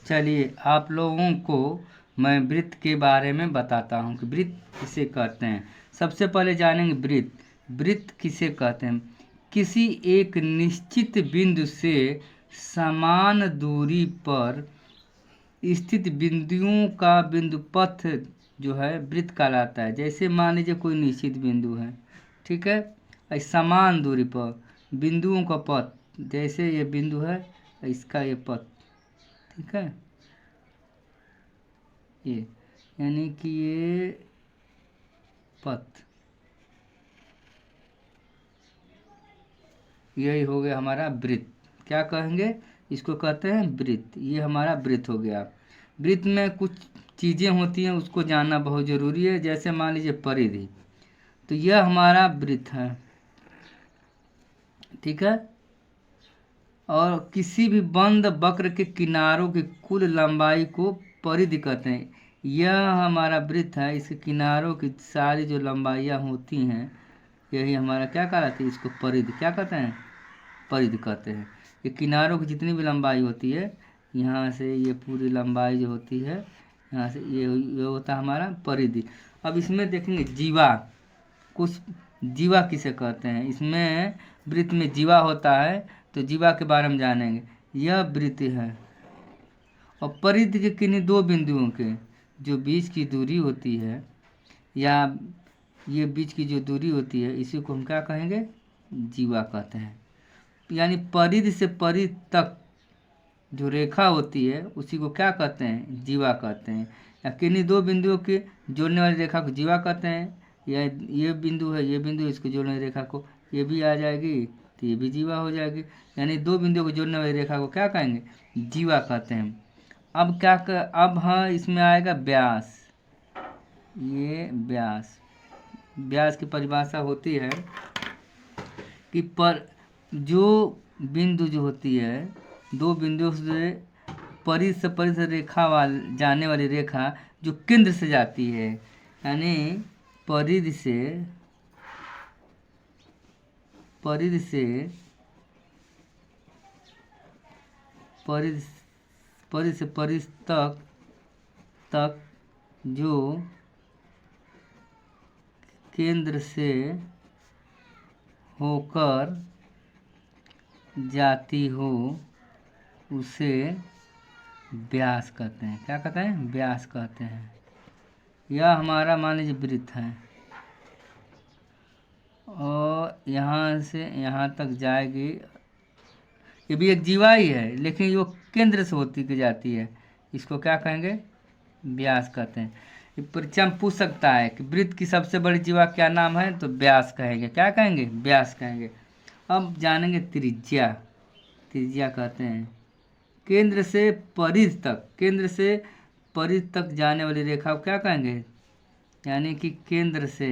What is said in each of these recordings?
चलिए आप लोगों को मैं वृत्त के बारे में बताता हूँ कि वृत्त किसे कहते हैं। सबसे पहले जानेंगे वृत्त। वृत्त किसे कहते हैं? किसी एक निश्चित बिंदु से समान दूरी पर स्थित बिंदुओं का बिंदुपथ जो है वृत्त कहलाता है। जैसे मान लीजिए कोई निश्चित बिंदु है, ठीक है, समान दूरी पर बिंदुओं का पथ, जैसे ये बिंदु है इसका ये पथ, ठीक है, ये यानी कि ये पथ, यही हो गया हमारा वृत्त। क्या कहेंगे? इसको कहते हैं वृत्त। ये हमारा वृत्त हो गया। वृत्त में कुछ चीज़ें होती हैं, उसको जानना बहुत ज़रूरी है। जैसे मान लीजिए परिधि, तो यह हमारा वृत्त है, ठीक है। और किसी भी बंद वक्र के किनारों की कुल लंबाई को परिधि कहते हैं। यह हमारा वृत्त है, इसके किनारों की सारी जो लंबाइयाँ होती हैं यही हमारा क्या कहलाती है? इसको परिधि क्या कहते हैं? परिधि कहते हैं। ये किनारों की जितनी भी लंबाई होती है, यहाँ से ये पूरी लंबाई जो होती है, यहाँ से ये होता है हमारा परिधि। अब इसमें देखेंगे जीवा। कुछ जीवा किसे कहते हैं? इसमें वृत्त में जीवा होता है, तो जीवा के बारे में जानेंगे। यह वृत्त है और परिधि के किन्हीं दो बिंदुओं के जो बीच की दूरी होती है, या ये बीच की जो दूरी होती है, इसी को हम क्या कहेंगे? जीवा कहते हैं। यानी परिधि से परिधि तक जो रेखा होती है उसी को क्या कहते हैं? जीवा कहते हैं। या किन्हीं दो बिंदुओं के जोड़ने वाली रेखा को जीवा कहते हैं। या ये बिंदु है, ये बिंदु, इसको जोड़ने वाली रेखा को ये भी आ जाएगी तो ये भी जीवा हो जाएगी। यानी दो बिंदुओं को जोड़ने वाली रेखा को क्या कहेंगे? जीवा कहते हैं। अब हाँ, इसमें आएगा व्यास। ये व्यास, व्यास की परिभाषा होती है कि पर जो बिंदु जो होती है, दो बिंदुओं से परिध से रेखा जाने वाली रेखा जो केंद्र से जाती है, यानी परिध से परिध तक जो केंद्र से होकर जाती हो उसे व्यास कहते हैं। क्या कहते हैं? व्यास कहते हैं। यह हमारा मान लीजिए वृत्त है और यहाँ से यहाँ तक जाएगी। ये भी एक जीवा ही है, लेकिन वो केंद्र से होती की जाती है। इसको क्या कहेंगे? व्यास कहते हैं। ये परीक्षा में पूछ सकता है कि वृत्त की सबसे बड़ी जीवा क्या नाम है, तो व्यास कहेंगे। क्या कहेंगे? व्यास कहेंगे। अब जानेंगे त्रिज्या। त्रिज्या कहते हैं केंद्र से परिधि तक जाने वाली रेखा को क्या कहेंगे? यानी कि केंद्र से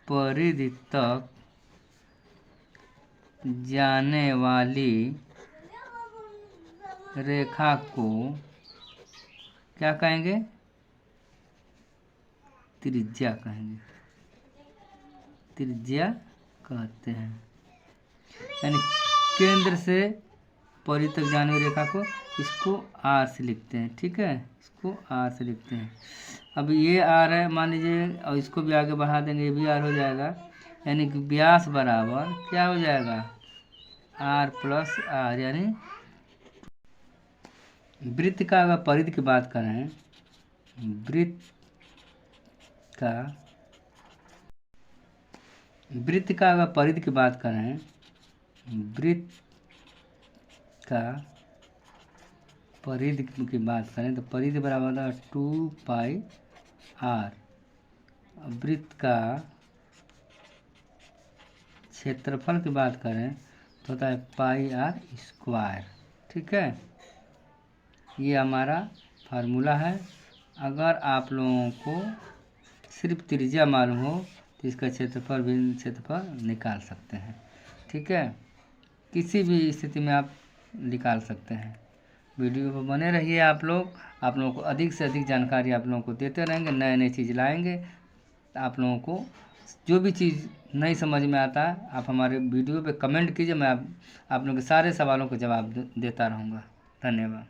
परिधि तक जाने वाली रेखा को क्या कहेंगे? त्रिज्या कहेंगे। त्रिज्या कहते हैं। यानी केंद्र से परिधि तक जाने वाली रेखा को, इसको आर से लिखते हैं, ठीक है, इसको आर से लिखते हैं। अब ये आर है मान लीजिए, और इसको भी आगे बढ़ा देंगे, ये भी आर हो जाएगा। यानी कि व्यास बराबर क्या हो जाएगा? R plus R. यानी वृत्त का अगर परिधि की बात करें, वृत्त का अगर परिधि की बात करें, वृत्त का परिधि की बात करें तो परिधि बराबर है 2 πr। वृत्त का क्षेत्रफल की बात करें तो होता है πr², ठीक है। ये हमारा फार्मूला है। अगर आप लोगों को सिर्फ त्रिज्या मालूम हो तो इसका क्षेत्रफल निकाल सकते हैं, ठीक है। किसी भी स्थिति में आप निकाल सकते हैं। वीडियो पर बने रहिए आप लोगों को अधिक से अधिक जानकारी आप लोगों को देते रहेंगे, नए नए चीज़ लाएंगे, आप लोगों को जो भी चीज़ नहीं समझ में आता है आप हमारे वीडियो पे कमेंट कीजिए, मैं आप लोगों के सारे सवालों के जवाब देता रहूँगा। धन्यवाद।